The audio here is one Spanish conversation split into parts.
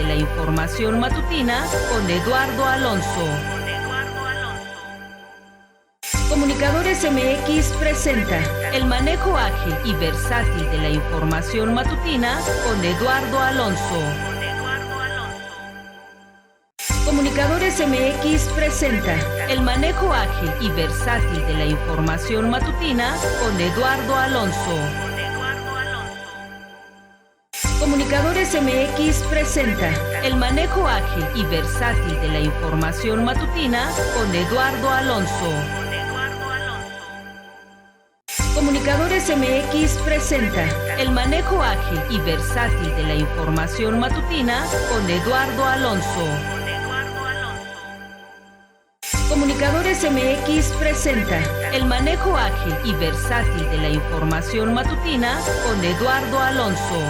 de la información matutina con Eduardo Alonso. Comunicadores MX presenta el manejo ágil y versátil de la información matutina con Eduardo Alonso. Comunicadores MX presenta el manejo ágil y versátil de la información matutina con Eduardo Alonso. Comunicadores MX presenta el manejo ágil y versátil de la información matutina con Eduardo Alonso. Comunicadores MX presenta el manejo ágil y versátil de la información matutina con Eduardo Alonso. Comunicadores MX presenta el manejo ágil y versátil de la información matutina con Eduardo Alonso.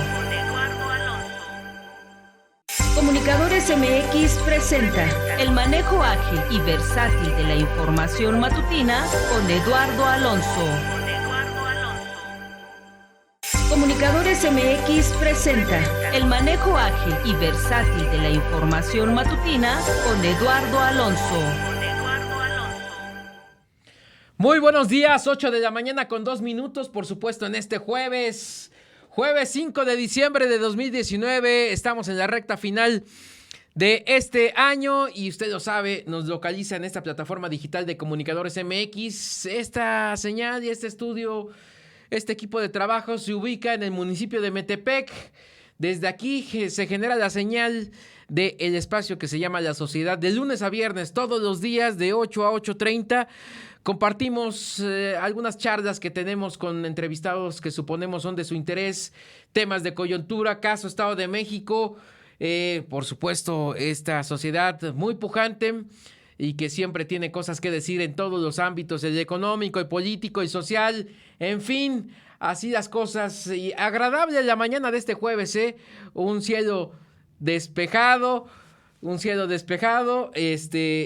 Comunicadores MX presenta el manejo ágil y versátil de la información matutina con Eduardo Alonso. Comunicadores MX presenta el manejo ágil y versátil de la información matutina con Eduardo Alonso. Muy buenos días, 8 de la mañana con 2 minutos, por supuesto en este jueves 5 de diciembre de 2019, estamos en la recta final de este año y usted lo sabe, nos localiza en esta plataforma digital de Comunicadores MX. Esta señal y este estudio, este equipo de trabajo se ubica en el municipio de Metepec. Desde aquí se genera la señal del espacio que se llama La Sociedad, de lunes a viernes, todos los días de 8 a 8:30. Compartimos algunas charlas que tenemos con entrevistados que suponemos son de su interés, temas de coyuntura, caso Estado de México, por supuesto esta sociedad muy pujante y que siempre tiene cosas que decir en todos los ámbitos, el económico, el político, el social, en fin, así las cosas. Y agradable la mañana de este jueves, un cielo despejado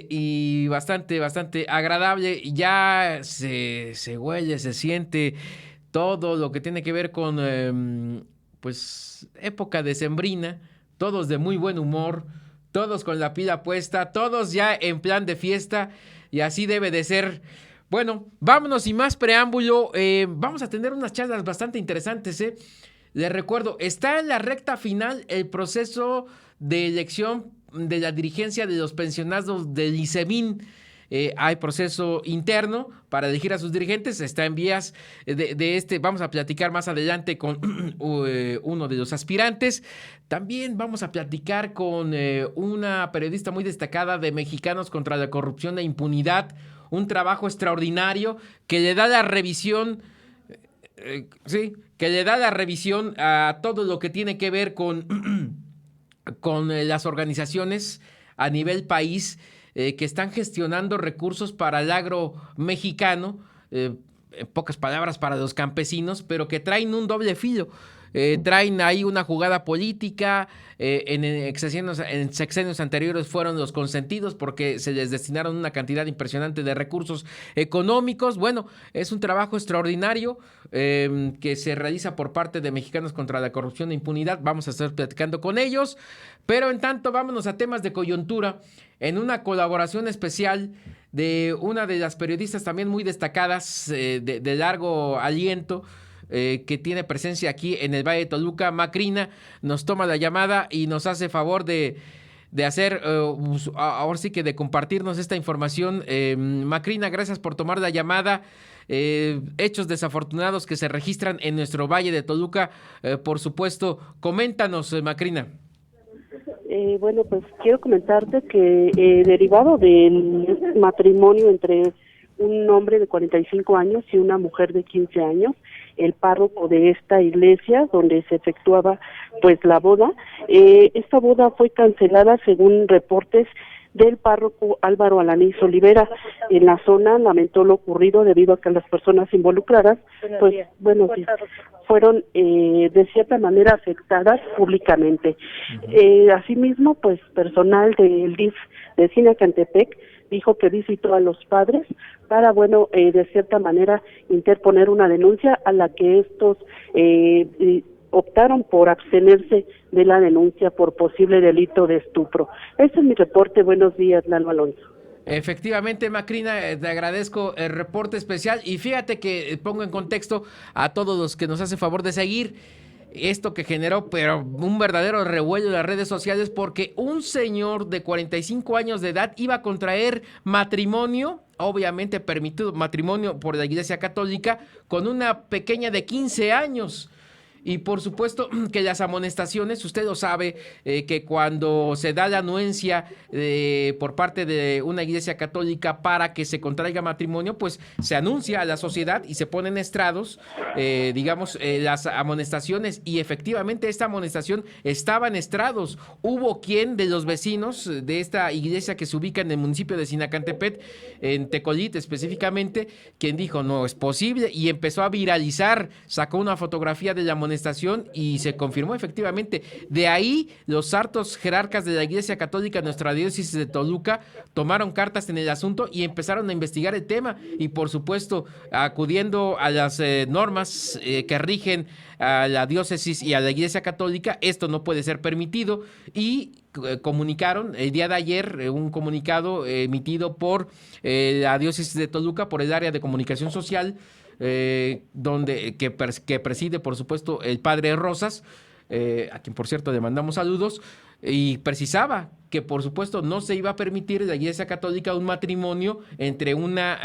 y bastante agradable. Ya se huele, se siente todo lo que tiene que ver con pues época decembrina, todos de muy buen humor, todos con la pila puesta, todos ya en plan de fiesta y así debe de ser. Bueno, vámonos sin más preámbulo, vamos a tener unas charlas bastante interesantes. Les recuerdo, está en la recta final el proceso de elección de la dirigencia de los pensionados del ISEMIN. Hay proceso interno para elegir a sus dirigentes, está en vías de este. Vamos a platicar más adelante con uno de los aspirantes. También vamos a platicar con una periodista muy destacada de Mexicanos contra la Corrupción e Impunidad, un trabajo extraordinario que le da la revisión, a todo lo que tiene que ver con las organizaciones a nivel país que están gestionando recursos para el agro mexicano, en pocas palabras para los campesinos, pero que traen un doble filo. Traen ahí una jugada política, en sexenios anteriores fueron los consentidos porque se les destinaron una cantidad impresionante de recursos económicos. Bueno, es un trabajo extraordinario que se realiza por parte de Mexicanos contra la Corrupción e Impunidad. Vamos a estar platicando con ellos, pero en tanto vámonos a temas de coyuntura en una colaboración especial de una de las periodistas también muy destacadas de largo aliento, que tiene presencia aquí en el Valle de Toluca. Macrina nos toma la llamada y nos hace favor de hacer, ahora sí que de compartirnos esta información. Macrina, gracias por tomar la llamada. Hechos desafortunados que se registran en nuestro Valle de Toluca, por supuesto. Coméntanos, Macrina. Bueno, pues quiero comentarte que derivado del matrimonio entre un hombre de 45 años y una mujer de 15 años, el párroco de esta iglesia donde se efectuaba pues la boda, esta boda fue cancelada según reportes del párroco Álvaro Alanís Olivera. En la zona lamentó lo ocurrido debido a que las personas involucradas pues bueno, sí, fueron de cierta manera afectadas públicamente. Asimismo, pues personal del DIF de Sinacantepec dijo que visitó a los padres para, bueno, de cierta manera interponer una denuncia a la que estos optaron por abstenerse de la denuncia por posible delito de estupro. Ese es mi reporte. Buenos días, Lalo Alonso. Efectivamente, Macrina, te agradezco el reporte especial y fíjate que pongo en contexto a todos los que nos hacen favor de seguir esto que generó pero un verdadero revuelo en las redes sociales porque un señor de 45 años de edad iba a contraer matrimonio, obviamente permitido matrimonio por la Iglesia Católica, con una pequeña de 15 años. Y por supuesto que las amonestaciones, usted lo sabe, que cuando se da la anuencia por parte de una iglesia católica para que se contraiga matrimonio, pues se anuncia a la sociedad y se ponen estrados, las amonestaciones. Y efectivamente esta amonestación estaba en estrados. Hubo quien de los vecinos de esta iglesia que se ubica en el municipio de Sinacantepet, en Tecolit específicamente, quien dijo no es posible y empezó a viralizar, sacó una fotografía de la amonestación y se confirmó efectivamente. De ahí los hartos jerarcas de la Iglesia Católica, nuestra diócesis de Toluca, tomaron cartas en el asunto y empezaron a investigar el tema y por supuesto acudiendo a las normas que rigen a la diócesis y a la Iglesia Católica, esto no puede ser permitido y comunicaron el día de ayer un comunicado emitido por la diócesis de Toluca, por el área de comunicación social, que preside por supuesto el padre Rosas, a quien por cierto le mandamos saludos, y precisaba que por supuesto no se iba a permitir en la Iglesia Católica un matrimonio entre una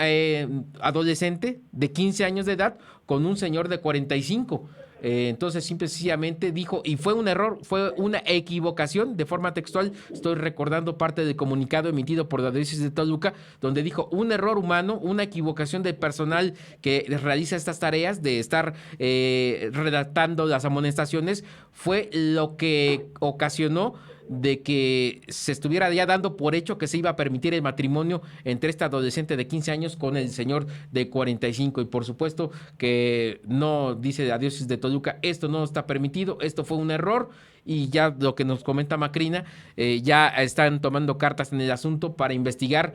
adolescente de 15 años de edad con un señor de 45. Entonces simplemente dijo, y fue un error, fue una equivocación, de forma textual, estoy recordando parte del comunicado emitido por la diócesis de Toluca, donde dijo un error humano, una equivocación del personal que realiza estas tareas de estar redactando las amonestaciones, fue lo que ocasionó de que se estuviera ya dando por hecho que se iba a permitir el matrimonio entre esta adolescente de 15 años con el señor de 45 y por supuesto que no, dice la diócesis de Toluca, esto no está permitido, esto fue un error y ya lo que nos comenta Macrina, ya están tomando cartas en el asunto para investigar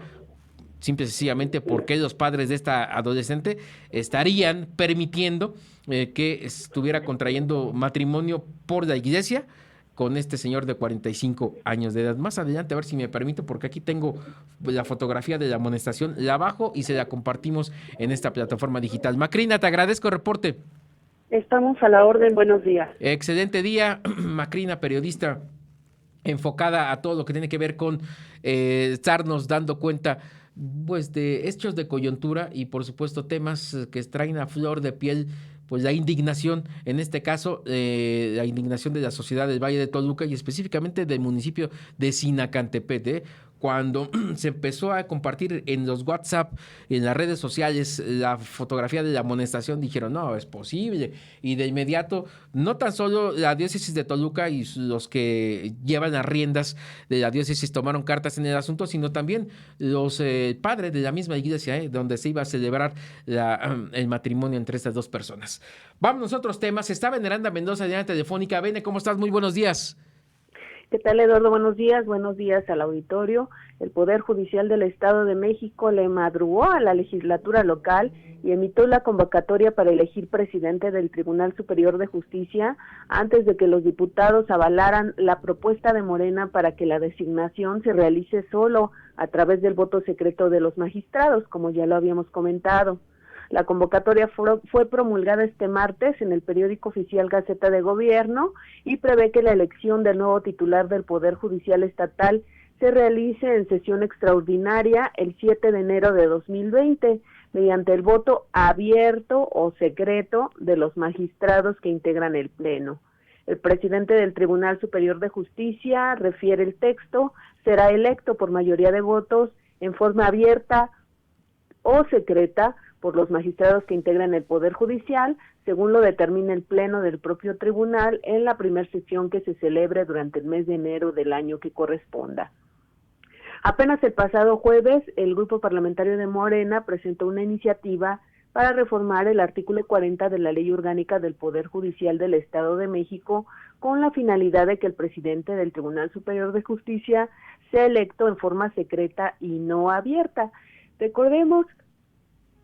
simple y sencillamente por qué los padres de esta adolescente estarían permitiendo que estuviera contrayendo matrimonio por la iglesia con este señor de 45 años de edad. Más adelante, a ver si me permite, porque aquí tengo la fotografía de la amonestación, la bajo y se la compartimos en esta plataforma digital. Macrina, te agradezco el reporte. Estamos a la orden, buenos días. Excelente día, Macrina, periodista enfocada a todo lo que tiene que ver con estarnos dando cuenta pues de hechos de coyuntura y por supuesto temas que traen a flor de piel pues la indignación, en este caso la indignación de la sociedad del Valle de Toluca y específicamente del municipio de Sinacantepet, cuando se empezó a compartir en los WhatsApp, en las redes sociales, la fotografía de la amonestación, dijeron, no, es posible. Y de inmediato, no tan solo la diócesis de Toluca y los que llevan las riendas de la diócesis tomaron cartas en el asunto, sino también los padres de la misma iglesia, donde se iba a celebrar el matrimonio entre estas dos personas. Vamos a otros temas. Está Veneranda Mendoza de la telefónica. Vene, ¿cómo estás? Muy buenos días. ¿Qué tal, Eduardo? Buenos días al auditorio. El Poder Judicial del Estado de México le madrugó a la legislatura local y emitió la convocatoria para elegir presidente del Tribunal Superior de Justicia antes de que los diputados avalaran la propuesta de Morena para que la designación se realice solo a través del voto secreto de los magistrados, como ya lo habíamos comentado. La convocatoria fue promulgada este martes en el periódico oficial Gaceta de Gobierno y prevé que la elección del nuevo titular del Poder Judicial Estatal se realice en sesión extraordinaria el 7 de enero de 2020, mediante el voto abierto o secreto de los magistrados que integran el Pleno. El presidente del Tribunal Superior de Justicia, refiere el texto, será electo por mayoría de votos en forma abierta o secreta por los magistrados que integran el Poder Judicial, según lo determina el Pleno del propio tribunal en la primera sesión que se celebre durante el mes de enero del año que corresponda. Apenas el pasado jueves, el Grupo Parlamentario de Morena presentó una iniciativa para reformar el artículo 40 de la Ley Orgánica del Poder Judicial del Estado de México, con la finalidad de que el presidente del Tribunal Superior de Justicia sea electo en forma secreta y no abierta. Recordemos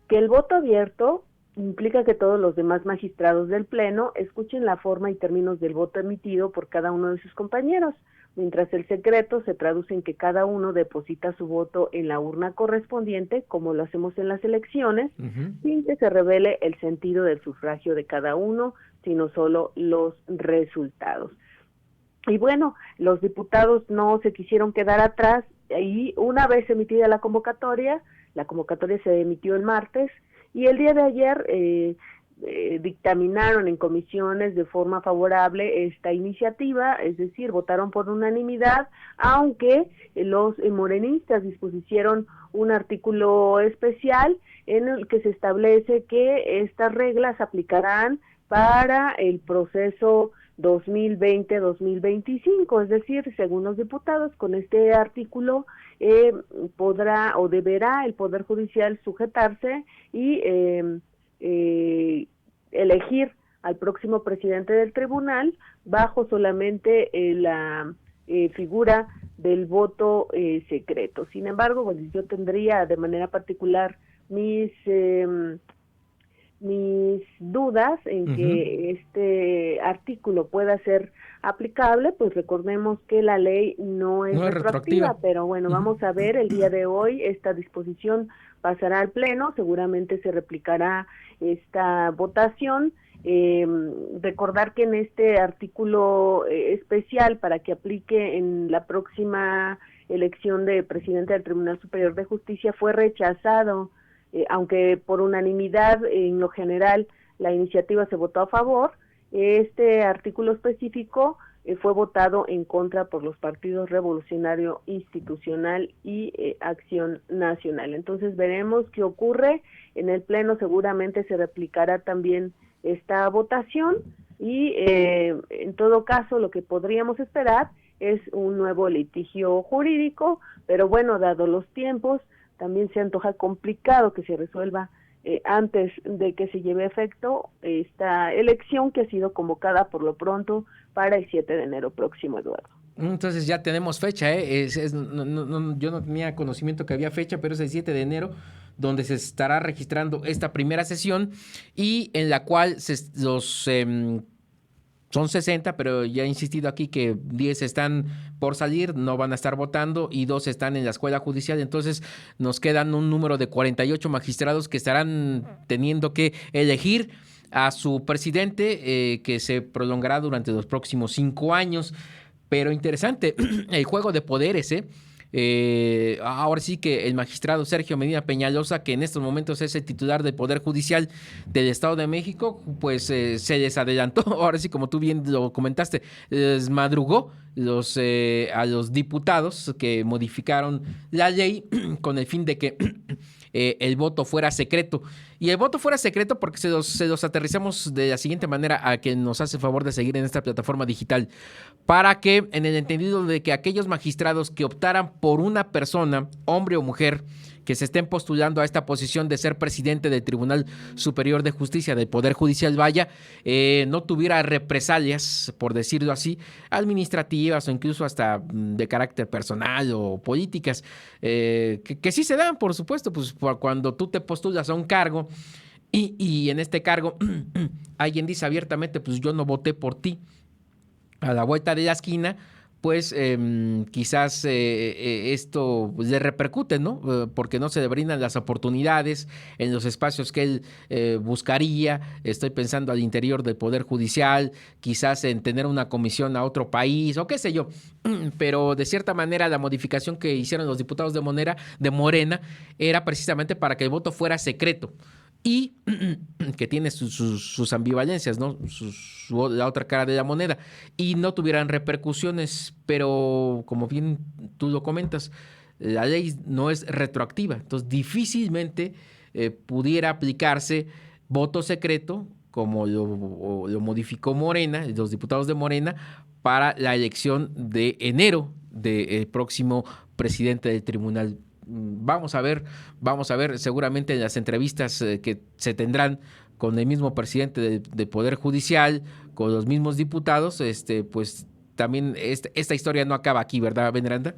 que el voto abierto implica que todos los demás magistrados del Pleno escuchen la forma y términos del voto emitido por cada uno de sus compañeros, mientras el secreto se traduce en que cada uno deposita su voto en la urna correspondiente, como lo hacemos en las elecciones, sin que se revele el sentido del sufragio de cada uno, sino solo los resultados. Y bueno, los diputados no se quisieron quedar atrás, y una vez emitida la convocatoria se emitió el martes, y el día de ayer dictaminaron en comisiones de forma favorable esta iniciativa, es decir, votaron por unanimidad, aunque los morenistas dispusieron un artículo especial en el que se establece que estas reglas aplicarán para el proceso 2020-2025, es decir, según los diputados, con este artículo podrá o deberá el Poder Judicial sujetarse y elegir al próximo presidente del tribunal bajo solamente la figura del voto secreto. Sin embargo, bueno, yo tendría de manera particular mis dudas en que este artículo pueda ser aplicable, pues recordemos que la ley no es retroactiva, pero bueno, vamos a ver, el día de hoy esta disposición pasará al Pleno, seguramente se replicará esta votación. Recordar que en este artículo especial para que aplique en la próxima elección de presidente del Tribunal Superior de Justicia fue rechazado, aunque por unanimidad en lo general la iniciativa se votó a favor, este artículo específico fue votado en contra por los partidos Revolucionario Institucional y Acción Nacional. Entonces veremos qué ocurre. En el Pleno seguramente se replicará también esta votación y en todo caso lo que podríamos esperar es un nuevo litigio jurídico, pero bueno, dado los tiempos, también se antoja complicado que se resuelva antes de que se lleve a efecto esta elección que ha sido convocada por lo pronto para el 7 de enero próximo, Eduardo. Entonces ya tenemos fecha, yo no tenía conocimiento que había fecha, pero es el 7 de enero donde se estará registrando esta primera sesión y en la cual son 60, pero ya he insistido aquí que 10 están por salir, no van a estar votando y 2 están en la escuela judicial. Entonces nos quedan un número de 48 magistrados que estarán teniendo que elegir a su presidente que se prolongará durante los próximos 5 años. Pero interesante el juego de poderes, ahora sí que el magistrado Sergio Medina Peñalosa, que en estos momentos es el titular del Poder Judicial del Estado de México, pues se les adelantó, ahora sí como tú bien lo comentaste, les madrugó a los diputados que modificaron la ley con el fin de que el voto fuera secreto. Y el voto fuera secreto porque se los aterrizamos de la siguiente manera a quien nos hace favor de seguir en esta plataforma digital, para que, en el entendido de que aquellos magistrados que optaran por una persona, hombre o mujer, que se estén postulando a esta posición de ser presidente del Tribunal Superior de Justicia, del Poder Judicial, no tuviera represalias, por decirlo así, administrativas o incluso hasta de carácter personal o políticas, que sí se dan, por supuesto, pues cuando tú te postulas a un cargo y en este cargo alguien dice abiertamente, pues yo no voté por ti, a la vuelta de la esquina, pues quizás esto le repercute, ¿no? Porque no se le brindan las oportunidades en los espacios que él buscaría. Estoy pensando al interior del Poder Judicial, quizás en tener una comisión a otro país o qué sé yo. Pero de cierta manera la modificación que hicieron los diputados de Morena era precisamente para que el voto fuera secreto. Y que tiene sus ambivalencias, ¿no? La otra cara de la moneda, y no tuvieran repercusiones, pero como bien tú lo comentas, la ley no es retroactiva, entonces difícilmente pudiera aplicarse voto secreto, como lo modificó Morena, los diputados de Morena, para la elección de enero del próximo presidente del tribunal. Vamos a ver, seguramente en las entrevistas que se tendrán con el mismo presidente del Poder Judicial, con los mismos diputados, pues también esta historia no acaba aquí, ¿verdad, Veneranda?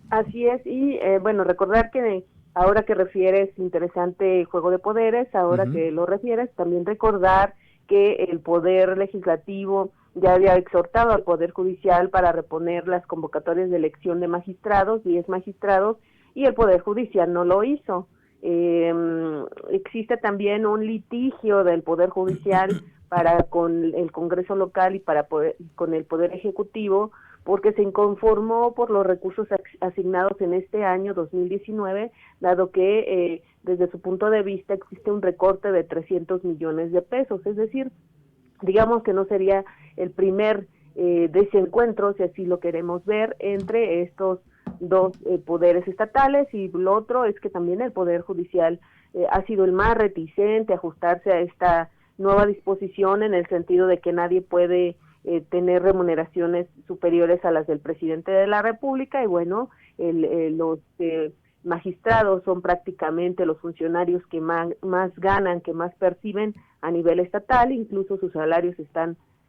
Así es, y bueno, recordar que Ahora que refieres, interesante juego de poderes, ahora que lo refieres, también recordar que el Poder Legislativo ya había exhortado al Poder Judicial para reponer las convocatorias de elección de magistrados, 10 magistrados, y el Poder Judicial no lo hizo. Existe también un litigio del Poder Judicial con el Congreso local y con el Poder Ejecutivo, porque se inconformó por los recursos asignados en este año 2019, dado que desde su punto de vista existe un recorte de 300 millones de pesos, es decir, digamos que no sería el primer desencuentro, si así lo queremos ver, entre estos dos poderes estatales, y lo otro es que también el Poder Judicial ha sido el más reticente a ajustarse a esta nueva disposición, en el sentido de que nadie puede tener remuneraciones superiores a las del presidente de la República, y bueno, los magistrados son prácticamente los funcionarios que más ganan, que más perciben a nivel estatal, incluso sus salarios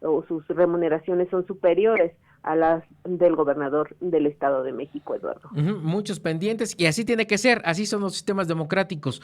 o sus remuneraciones son superiores a las del gobernador del Estado de México, Eduardo. Muchos pendientes, y así tiene que ser, así son los sistemas democráticos.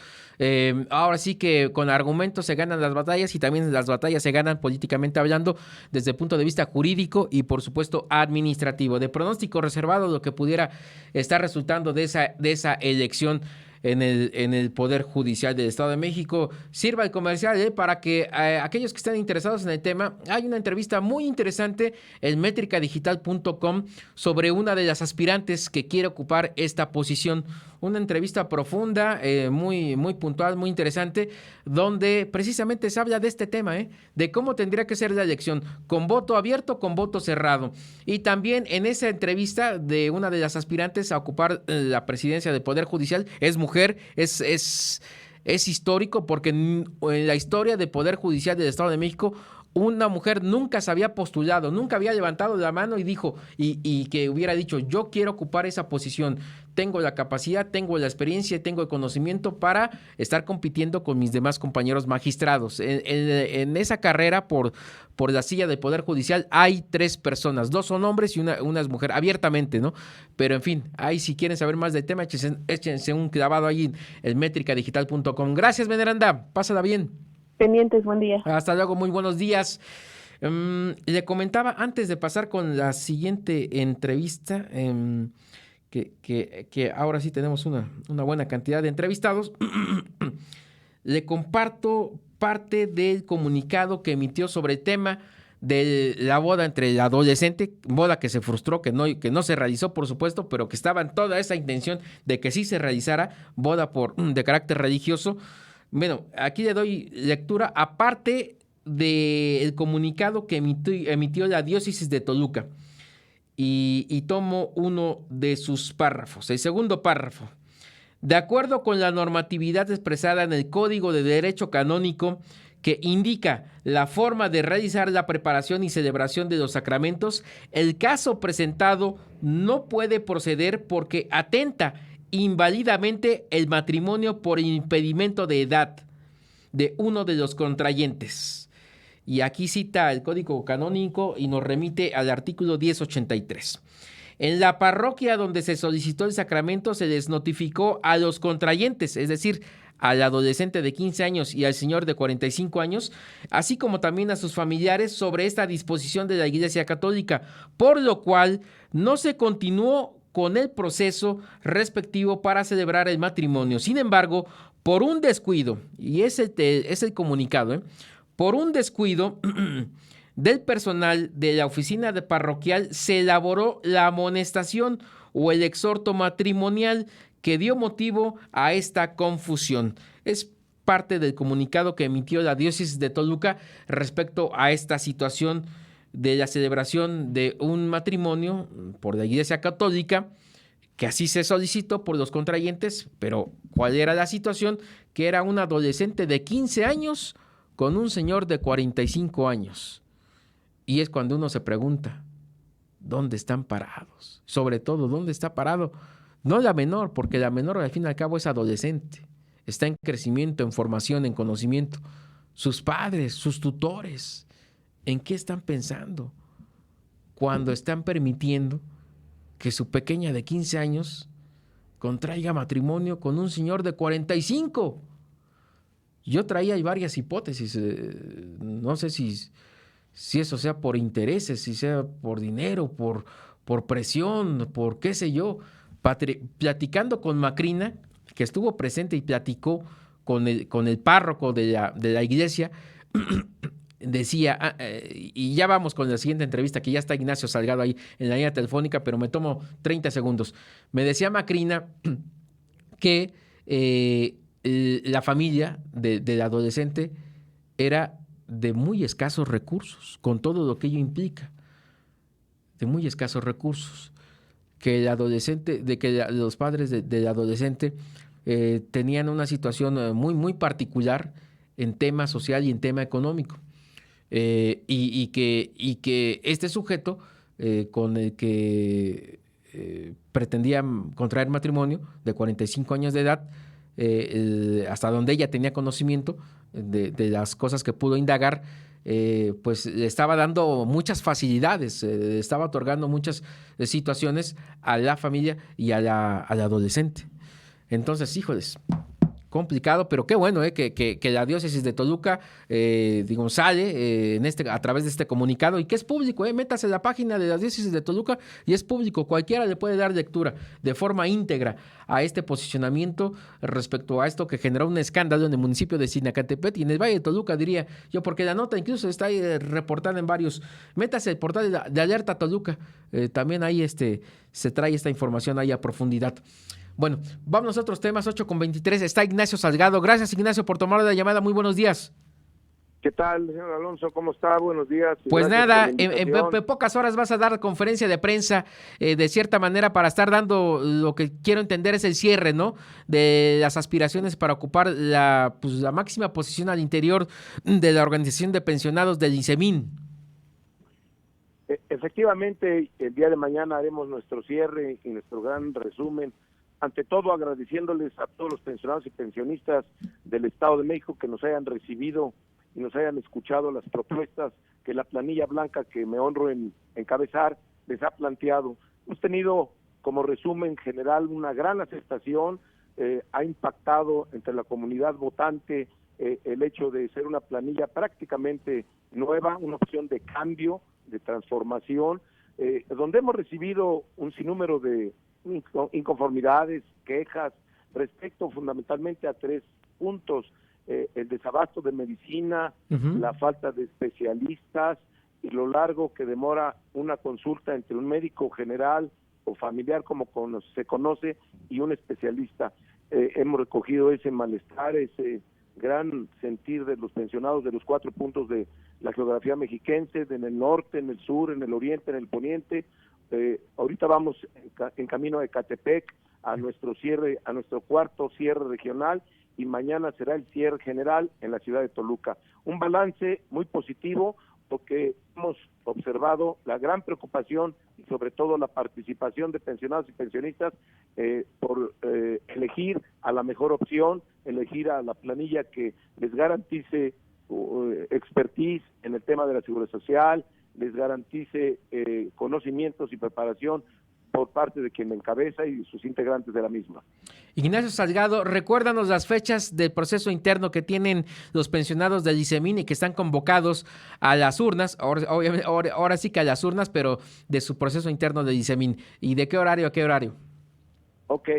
Ahora sí que con argumentos se ganan las batallas, y también las batallas se ganan políticamente hablando desde el punto de vista jurídico y por supuesto administrativo. De pronóstico reservado lo que pudiera estar resultando de esa elección en el Poder Judicial del Estado de México. Sirva el comercial para que aquellos que estén interesados en el tema, hay una entrevista muy interesante en métricadigital.com sobre una de las aspirantes que quiere ocupar esta posición. Una entrevista profunda, muy, muy puntual, muy interesante, donde precisamente se habla de este tema, de cómo tendría que ser la elección, con voto abierto, con voto cerrado. Y también en esa entrevista de una de las aspirantes a ocupar la presidencia del Poder Judicial, es mujer, es histórico, porque en la historia del Poder Judicial del Estado de México, una mujer nunca se había postulado, nunca había levantado la mano y dijo, y que hubiera dicho, yo quiero ocupar esa posición, tengo la capacidad, tengo la experiencia, tengo el conocimiento para estar compitiendo con mis demás compañeros magistrados. En esa carrera por la silla del Poder Judicial hay 3 personas, 2 son hombres y una es mujer, abiertamente, ¿no? Pero en fin, ahí si quieren saber más del tema, échense un clavado ahí en métricadigital.com. Gracias, Veneranda, pásala bien. Pendientes, buen día. Hasta luego, muy buenos días. Le comentaba antes de pasar con la siguiente entrevista, que ahora sí tenemos una buena cantidad de entrevistados. Le comparto parte del comunicado que emitió sobre el tema de la boda entre el adolescente, boda que se frustró, que no se realizó, por supuesto, pero que estaba en toda esa intención de que sí se realizara, boda de carácter religioso. Bueno, aquí le doy lectura, aparte del comunicado que emitió la diócesis de Toluca, y tomo uno de sus párrafos. El segundo párrafo. De acuerdo con la normatividad expresada en el Código de Derecho Canónico, que indica la forma de realizar la preparación y celebración de los sacramentos, el caso presentado no puede proceder porque atenta invalidamente el matrimonio por impedimento de edad de uno de los contrayentes. Y aquí cita el Código Canónico y nos remite al artículo 1083. En la parroquia donde se solicitó el sacramento se les notificó a los contrayentes, es decir, al adolescente de 15 años y al señor de 45 años, así como también a sus familiares, sobre esta disposición de la Iglesia Católica, por lo cual no se continuó con el proceso respectivo para celebrar el matrimonio. Sin embargo, por un descuido, y es el comunicado, por un descuido del personal de la oficina parroquial, se elaboró la amonestación o el exhorto matrimonial que dio motivo a esta confusión. Es parte del comunicado que emitió la diócesis de Toluca respecto a esta situación de la celebración de un matrimonio por la Iglesia Católica, que así se solicitó por los contrayentes, pero ¿cuál era la situación? Que era un adolescente de 15 años con un señor de 45 años. Y es cuando uno se pregunta, ¿dónde están parados? Sobre todo, ¿dónde está parado? No la menor, porque la menor al fin y al cabo es adolescente, está en crecimiento, en formación, en conocimiento. Sus padres, sus tutores, ¿en qué están pensando cuando están permitiendo que su pequeña de 15 años contraiga matrimonio con un señor de 45. Yo traía varias hipótesis, no sé si eso sea por intereses, si sea por dinero, por presión, por qué sé yo. Platicando con Macrina, que estuvo presente y platicó con el párroco de la iglesia, decía, y ya vamos con la siguiente entrevista, que ya está Ignacio Salgado ahí en la línea telefónica, pero me tomo 30 segundos. Me decía Macrina que la familia del adolescente era de muy escasos recursos, con todo lo que ello implica, de muy escasos recursos, que el adolescente, los padres del adolescente tenían una situación muy, muy particular en tema social y en tema económico, y que este sujeto con el que pretendía contraer matrimonio, de 45 años de edad, hasta donde ella tenía conocimiento de las cosas que pudo indagar, pues le estaba dando muchas facilidades, le estaba otorgando muchas situaciones a la familia y al adolescente. Entonces, híjoles, complicado, pero qué bueno que la diócesis de Toluca sale a través de este comunicado, y que es público. Métase en la página de la diócesis de Toluca y es público. Cualquiera le puede dar lectura de forma íntegra a este posicionamiento respecto a esto que generó un escándalo en el municipio de Zinacantepec y en el Valle de Toluca, diría yo, porque la nota incluso está ahí reportada en varios. Métase el portal de Alerta Toluca, también ahí se trae esta información ahí a profundidad. Bueno, vamos a otros temas. 8:23, está Ignacio Salgado. Gracias, Ignacio, por tomar la llamada. Muy buenos días. ¿Qué tal, señor Alonso? ¿Cómo está? Buenos días. Pues nada, en pocas horas vas a dar conferencia de prensa, de cierta manera, para estar dando lo que quiero entender es el cierre, ¿no?, de las aspiraciones para ocupar la máxima posición al interior de la Organización de Pensionados del INSEMIN. Efectivamente, el día de mañana haremos nuestro cierre y nuestro gran resumen. Ante todo, agradeciéndoles a todos los pensionados y pensionistas del Estado de México que nos hayan recibido y nos hayan escuchado las propuestas que la planilla blanca, que me honro en encabezar, les ha planteado. Hemos tenido, como resumen general, una gran aceptación. Ha impactado entre la comunidad votante el hecho de ser una planilla prácticamente nueva, una opción de cambio, de transformación, donde hemos recibido un sinnúmero de inconformidades, quejas, respecto fundamentalmente a 3 puntos: el desabasto de medicina, la falta de especialistas y lo largo que demora una consulta entre un médico general o familiar, como se conoce, y un especialista. Hemos recogido ese malestar, ese gran sentir de los pensionados de los 4 puntos de la geografía mexiquense, en el norte, en el sur, en el oriente, en el poniente. Ahorita vamos en camino a Ecatepec a nuestro cierre, a nuestro cuarto cierre regional, y mañana será el cierre general en la ciudad de Toluca. Un balance muy positivo, porque hemos observado la gran preocupación y sobre todo la participación de pensionados y pensionistas por elegir a la mejor opción, elegir a la planilla que les garantice expertise en el tema de la seguridad social, les garantice conocimientos y preparación por parte de quien me encabeza y sus integrantes de la misma. Ignacio Salgado, recuérdanos las fechas del proceso interno que tienen los pensionados del INSEMIN y que están convocados a las urnas, ahora sí que a las urnas, pero de su proceso interno del INSEMIN. ¿Y de qué horario a qué horario? Ok,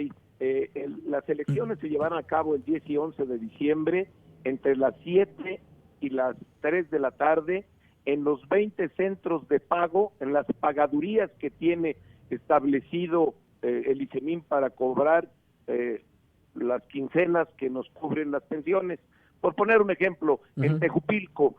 las elecciones se llevarán a cabo el 10 y 11 de diciembre, entre las 7 y las 3 de la tarde, en los 20 centros de pago, en las pagadurías que tiene establecido el INSEMIN para cobrar las quincenas que nos cubren las pensiones. Por poner un ejemplo, en Tejupilco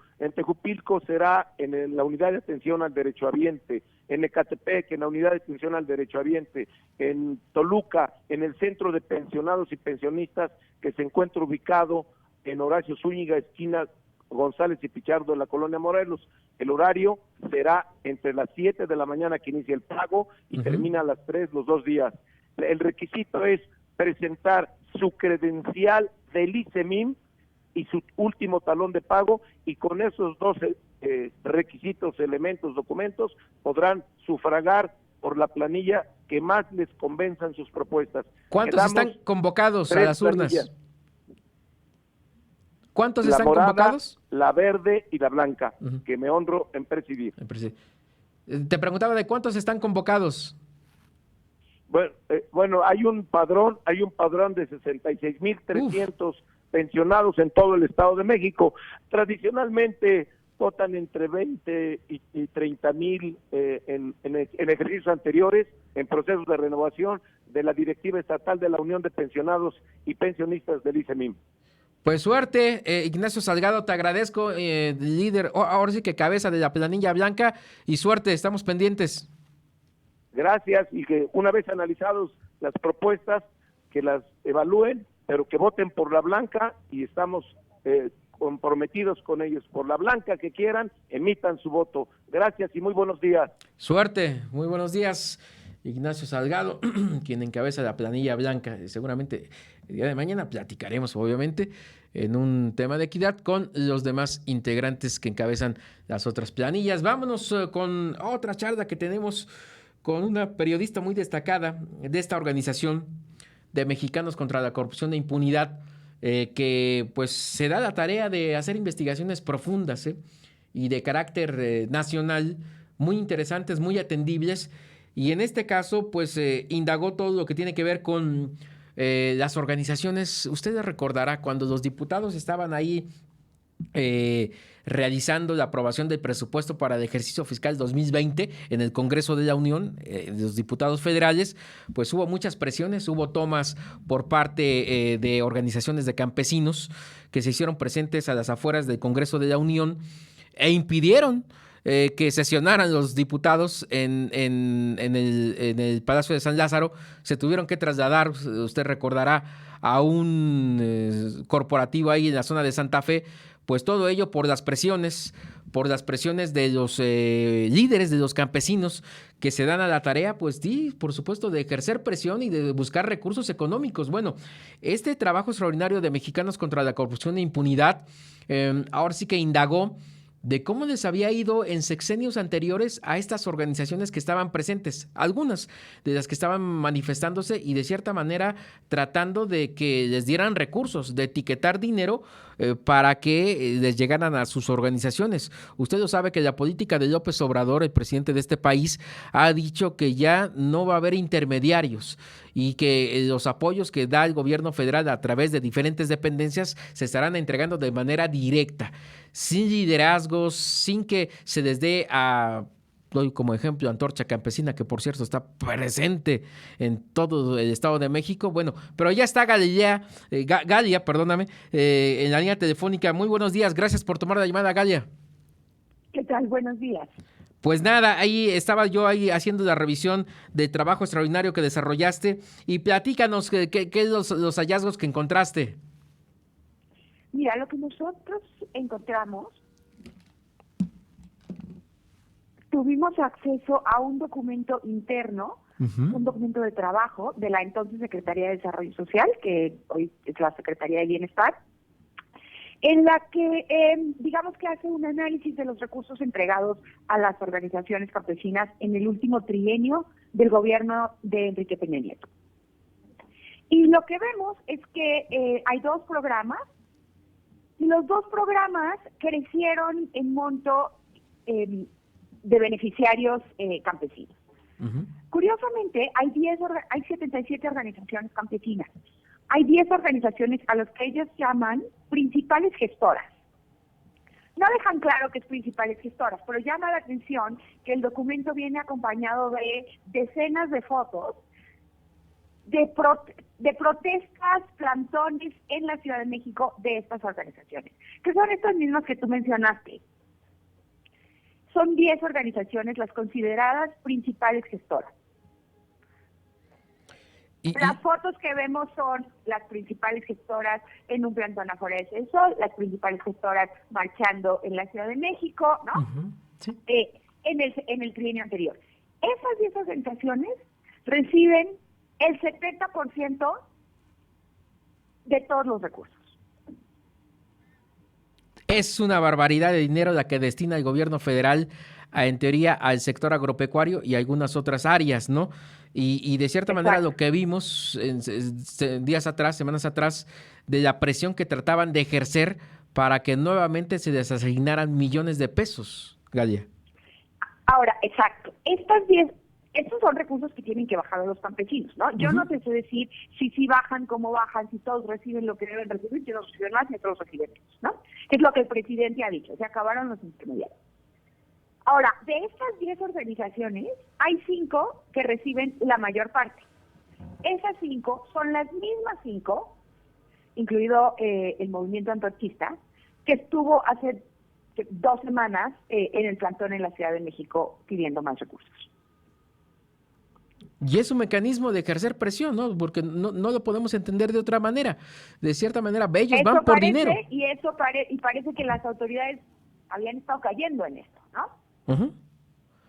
será en la unidad de atención al derechohabiente, en Ecatepec, en la unidad de atención al derechohabiente, en Toluca, en el centro de pensionados y pensionistas que se encuentra ubicado en Horacio Zúñiga, esquina González y Pichardo, en la colonia Morelos. El horario será entre las 7 de la mañana, que inicia el pago, y termina a las 3 los 2 días. El requisito es presentar su credencial del INSEMIN y su último talón de pago, y con esos 2 requisitos, elementos, documentos, podrán sufragar por la planilla que más les convenzan sus propuestas. ¿Cuántos Quedamos están convocados a 3 las urnas? planillas. ¿Cuántos La están morada, convocados? la verde y la blanca, Ujú. que me honro en presidir. Te preguntaba de cuántos están convocados. Bueno, hay un padrón de 66,300 pensionados en todo el Estado de México. Tradicionalmente votan entre 20 y 30,000 en ejercicios anteriores, en procesos de renovación de la directiva estatal de la Unión de Pensionados y Pensionistas del ICEMIM. Pues suerte, Ignacio Salgado, te agradezco, líder, ahora sí que cabeza de la planilla blanca, y suerte, estamos pendientes. Gracias, y que una vez analizados las propuestas, que las evalúen, pero que voten por la blanca, y estamos comprometidos con ellos. Por la blanca que quieran, emitan su voto. Gracias y muy buenos días. Suerte, muy buenos días, Ignacio Salgado, quien encabeza la planilla blanca. Seguramente el día de mañana platicaremos, obviamente, en un tema de equidad con los demás integrantes que encabezan las otras planillas. Vámonos con otra charla que tenemos con una periodista muy destacada de esta organización de Mexicanos contra la Corrupción e Impunidad, que pues se da la tarea de hacer investigaciones profundas y de carácter nacional, muy interesantes, muy atendibles, y en este caso pues indagó todo lo que tiene que ver con las organizaciones. Ustedes recordará cuando los diputados estaban ahí realizando la aprobación del presupuesto para el ejercicio fiscal 2020 en el Congreso de la Unión, de los diputados federales, pues hubo muchas presiones, hubo tomas por parte de organizaciones de campesinos que se hicieron presentes a las afueras del Congreso de la Unión e impidieron que sesionaran los diputados en el Palacio de San Lázaro. Se tuvieron que trasladar, usted recordará, a un corporativo ahí en la zona de Santa Fe. Pues todo ello por las presiones de los líderes de los campesinos que se dan a la tarea, pues sí, por supuesto, de ejercer presión y de buscar recursos económicos. Bueno, este trabajo extraordinario de Mexicanos contra la Corrupción e Impunidad, ahora sí que indagó de cómo les había ido en sexenios anteriores a estas organizaciones que estaban presentes, algunas de las que estaban manifestándose y de cierta manera tratando de que les dieran recursos, de etiquetar dinero para que les llegaran a sus organizaciones. Usted lo sabe que la política de López Obrador, el presidente de este país, ha dicho que ya no va a haber intermediarios y que los apoyos que da el gobierno federal a través de diferentes dependencias se estarán entregando de manera directa, sin liderazgos, sin que se les dé a... Doy como ejemplo Antorcha Campesina, que por cierto está presente en todo el Estado de México. Bueno, pero ya está Galia, perdóname, en la línea telefónica. Muy buenos días, gracias por tomar la llamada, Galia. ¿Qué tal? Buenos días. Pues nada, ahí estaba yo haciendo la revisión del trabajo extraordinario que desarrollaste y platícanos qué los hallazgos que encontraste. Mira, lo que nosotros encontramos, tuvimos acceso a un documento interno, un documento de trabajo de la entonces Secretaría de Desarrollo Social, que hoy es la Secretaría de Bienestar, en la que, digamos que hace un análisis de los recursos entregados a las organizaciones campesinas en el último trienio del gobierno de Enrique Peña Nieto. Y lo que vemos es que hay 2 programas, y los 2 programas crecieron en monto de beneficiarios campesinos. Curiosamente, hay 77 organizaciones campesinas. Hay 10 organizaciones a las que ellos llaman principales gestoras. No dejan claro que es principales gestoras, pero llama la atención que el documento viene acompañado de decenas de fotos de protestas, plantones en la Ciudad de México de estas organizaciones, que son estas mismas que tú mencionaste. Son 10 organizaciones las consideradas principales gestoras. Las fotos que vemos son las principales gestoras en un plantón afuera de Cell Sol, las principales gestoras marchando en la Ciudad de México, ¿no? Sí. En el trienio anterior. Esas 10 organizaciones reciben el 70% de todos los recursos. Es una barbaridad de dinero la que destina el gobierno federal en teoría, al sector agropecuario y algunas otras áreas, ¿no? Y de cierta manera lo que vimos días atrás, semanas atrás, de la presión que trataban de ejercer para que nuevamente se les asignaran millones de pesos, Galia. Ahora, exacto. Estos son recursos que tienen que bajar a los campesinos, ¿no? Yo no te sé decir si bajan, cómo bajan, si todos reciben lo que deben recibir, si no reciben más, si todos reciben menos, ¿no? Es lo que el presidente ha dicho, se acabaron los intermediarios. Ahora, de estas 10 organizaciones, hay 5 que reciben la mayor parte. Esas 5 son las mismas 5, incluido el movimiento antorchista, que estuvo hace 2 semanas en el plantón en la Ciudad de México pidiendo más recursos. Y es un mecanismo de ejercer presión, ¿no? Porque no lo podemos entender de otra manera. De cierta manera, ellos van por dinero. Y parece que las autoridades habían estado cayendo en esto, ¿no?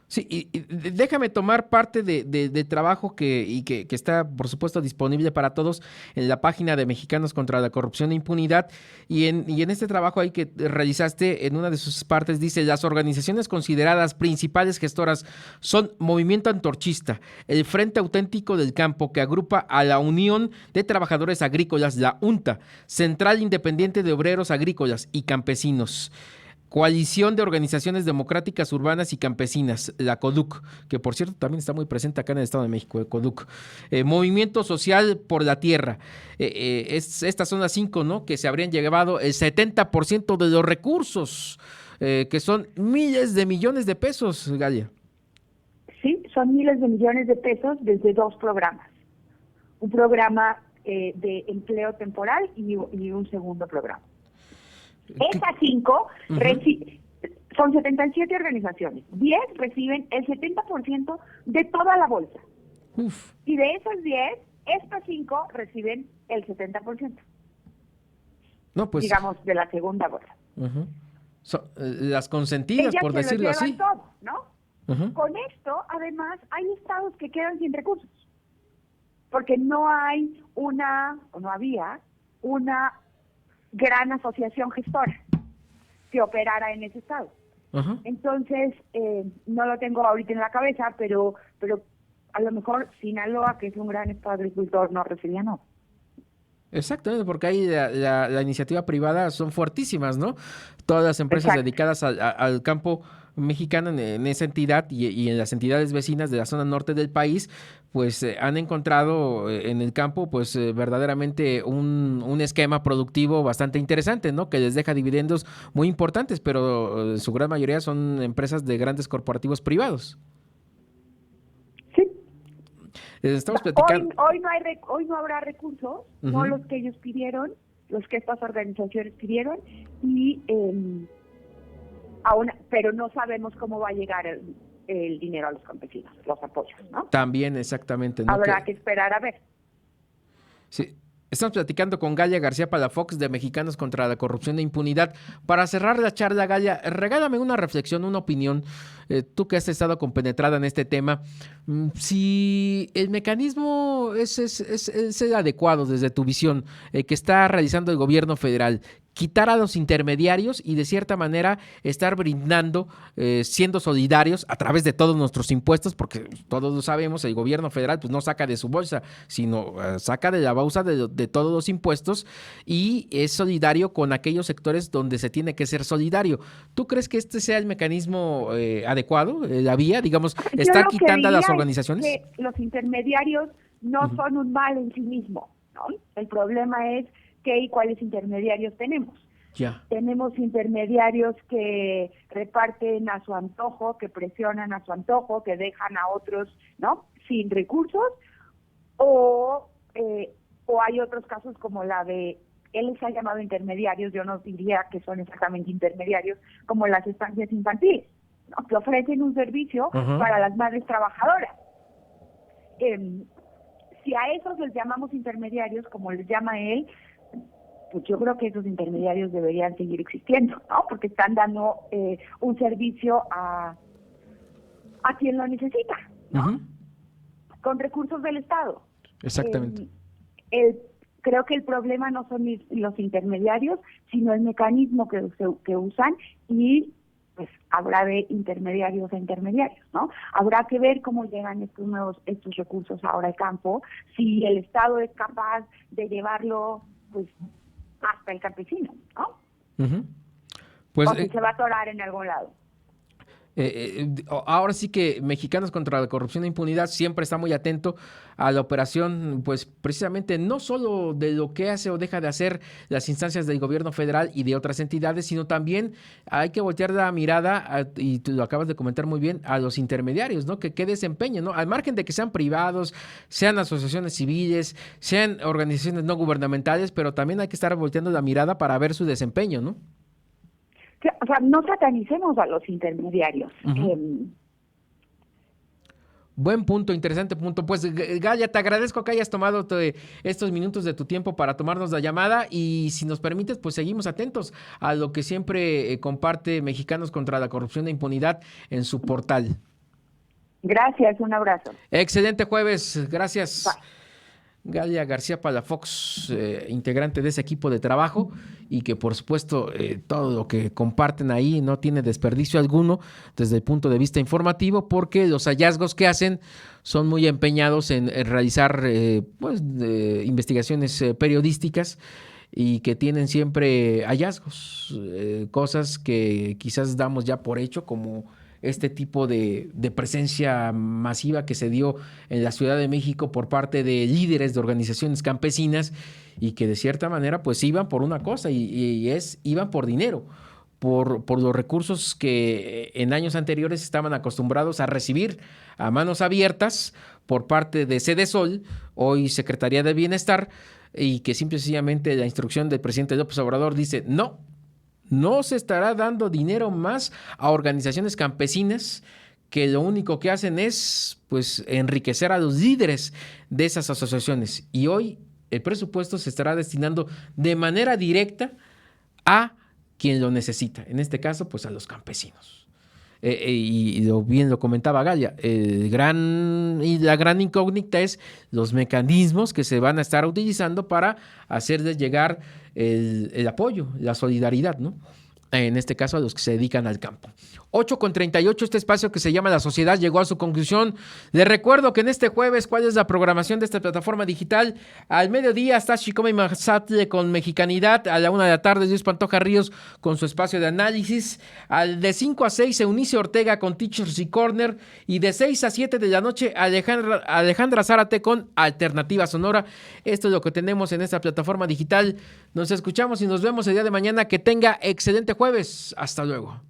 Sí, y déjame tomar parte de trabajo que está, por supuesto, disponible para todos en la página de Mexicanos contra la Corrupción e Impunidad. Y en este trabajo ahí que realizaste, en una de sus partes, dice: las organizaciones consideradas principales gestoras son Movimiento Antorchista, el Frente Auténtico del Campo, que agrupa a la Unión de Trabajadores Agrícolas, la UNTA, Central Independiente de Obreros Agrícolas y Campesinos, Coalición de Organizaciones Democráticas Urbanas y Campesinas, la CODUC, que por cierto también está muy presente acá en el Estado de México, el CODUC. Movimiento Social por la Tierra. Estas son las 5, ¿no?, que se habrían llevado el 70% de los recursos, que son miles de millones de pesos, Galia. Sí, son miles de millones de pesos desde 2 programas. Un programa de empleo temporal y un segundo programa. Esas 5 son 77 organizaciones. 10 reciben el 70% de toda la bolsa. Uf. Y de esas 10, estas 5 reciben el 70%. No, pues, digamos, de la segunda bolsa. Las consentidas, ellas por decirlo así. Todo, ¿no? Con esto, además, hay estados que quedan sin recursos. Porque no hay no había una gran asociación gestora que operara en ese estado. Entonces, no lo tengo ahorita en la cabeza, pero a lo mejor Sinaloa, que es un gran estado agricultor, no recibía nada. Exactamente, porque ahí la iniciativa privada son fuertísimas, ¿no? Todas las empresas dedicadas al campo mexicano en esa entidad y en las entidades vecinas de la zona norte del país, pues han encontrado en el campo pues verdaderamente un esquema productivo bastante interesante, ¿no? Que les deja dividendos muy importantes, pero su gran mayoría son empresas de grandes corporativos privados. Sí. Estamos platicando. Hoy no habrá recursos, no los que ellos pidieron, los que estas organizaciones pidieron, y pero no sabemos cómo va a llegar el dinero a los campesinos, los apoyos, ¿no? También, exactamente, ¿no? Habrá que esperar a ver. Sí. Estamos platicando con Galia García Palafox de Mexicanos contra la Corrupción e Impunidad. Para cerrar la charla, Galia, regálame una reflexión, una opinión, tú que has estado compenetrada en este tema. Si el mecanismo es el adecuado desde tu visión, que está realizando el gobierno federal, quitar a los intermediarios y de cierta manera estar brindando, siendo solidarios a través de todos nuestros impuestos, porque todos lo sabemos, el gobierno federal pues no saca de su bolsa, sino saca de la bolsa de todos los impuestos y es solidario con aquellos sectores donde se tiene que ser solidario. ¿Tú crees que este sea el mecanismo adecuado, la vía, digamos, estar quitando a las organizaciones? Es que los intermediarios no son un mal en sí mismo, ¿no? El problema es qué y cuáles intermediarios tenemos. Tenemos intermediarios que reparten a su antojo, que presionan a su antojo, que dejan a otros, ¿no?, sin recursos, o hay otros casos como la de, él les ha llamado intermediarios, yo no diría que son exactamente intermediarios, como las estancias infantiles, ¿no?, que ofrecen un servicio para las madres trabajadoras. Si a esos les llamamos intermediarios, como les llama él, pues yo creo que esos intermediarios deberían seguir existiendo, ¿no? Porque están dando un servicio a quien lo necesita, ¿no? Con recursos del Estado. Exactamente. Creo que el problema no son los intermediarios, sino el mecanismo que usan y pues habrá de intermediarios a intermediarios, ¿no? Habrá que ver cómo llegan estos recursos ahora al campo, si el Estado es capaz de llevarlo, pues, hasta el campesino, ¿no? Uh-huh. Pues, o si se va a atorar en algún lado. Ahora sí que Mexicanos contra la Corrupción e Impunidad siempre está muy atento a la operación, pues precisamente no solo de lo que hace o deja de hacer las instancias del gobierno federal y de otras entidades, sino también hay que voltear la mirada, y tú lo acabas de comentar muy bien, a los intermediarios, ¿no? Que desempeñen, ¿no? Al margen de que sean privados, sean asociaciones civiles, sean organizaciones no gubernamentales, pero también hay que estar volteando la mirada para ver su desempeño, ¿no? O sea, no satanicemos a los intermediarios. Uh-huh. Buen punto, interesante punto. Pues Galia, te agradezco que hayas tomado estos minutos de tu tiempo para tomarnos la llamada y si nos permites, pues seguimos atentos a lo que siempre comparte Mexicanos contra la Corrupción e Impunidad en su portal. Gracias, un abrazo. Excelente jueves, gracias. Bye. Galia García Palafox, integrante de ese equipo de trabajo y que por supuesto todo lo que comparten ahí no tiene desperdicio alguno desde el punto de vista informativo porque los hallazgos que hacen son muy empeñados en realizar investigaciones periodísticas y que tienen siempre hallazgos, cosas que quizás damos ya por hecho como este tipo de presencia masiva que se dio en la Ciudad de México por parte de líderes de organizaciones campesinas y que de cierta manera pues iban por una cosa iban por dinero, por los recursos que en años anteriores estaban acostumbrados a recibir a manos abiertas por parte de Sedesol, hoy Secretaría de Bienestar, y que simple y sencillamente la instrucción del presidente López Obrador dice no se estará dando dinero más a organizaciones campesinas que lo único que hacen es pues enriquecer a los líderes de esas asociaciones. Y hoy el presupuesto se estará destinando de manera directa a quien lo necesita. En este caso, pues a los campesinos. Y bien lo comentaba Galia, la gran incógnita es los mecanismos que se van a estar utilizando para hacerles llegar el apoyo, la solidaridad, ¿no? En este caso a los que se dedican al campo. 8:38, este espacio que se llama La Sociedad llegó a su conclusión. Les recuerdo que en este jueves, ¿cuál es la programación de esta plataforma digital? Al mediodía está Shikome Mazatle con Mexicanidad. A la 1 de la tarde, Luis Pantoja Ríos con su espacio de análisis. De 5 a 6, Eunice Ortega con Teachers y Corner. Y de 6 a 7 de la noche, Alejandra Zárate con Alternativa Sonora. Esto es lo que tenemos en esta plataforma digital. Nos escuchamos y nos vemos el día de mañana. Que tenga excelente jueves. Hasta luego.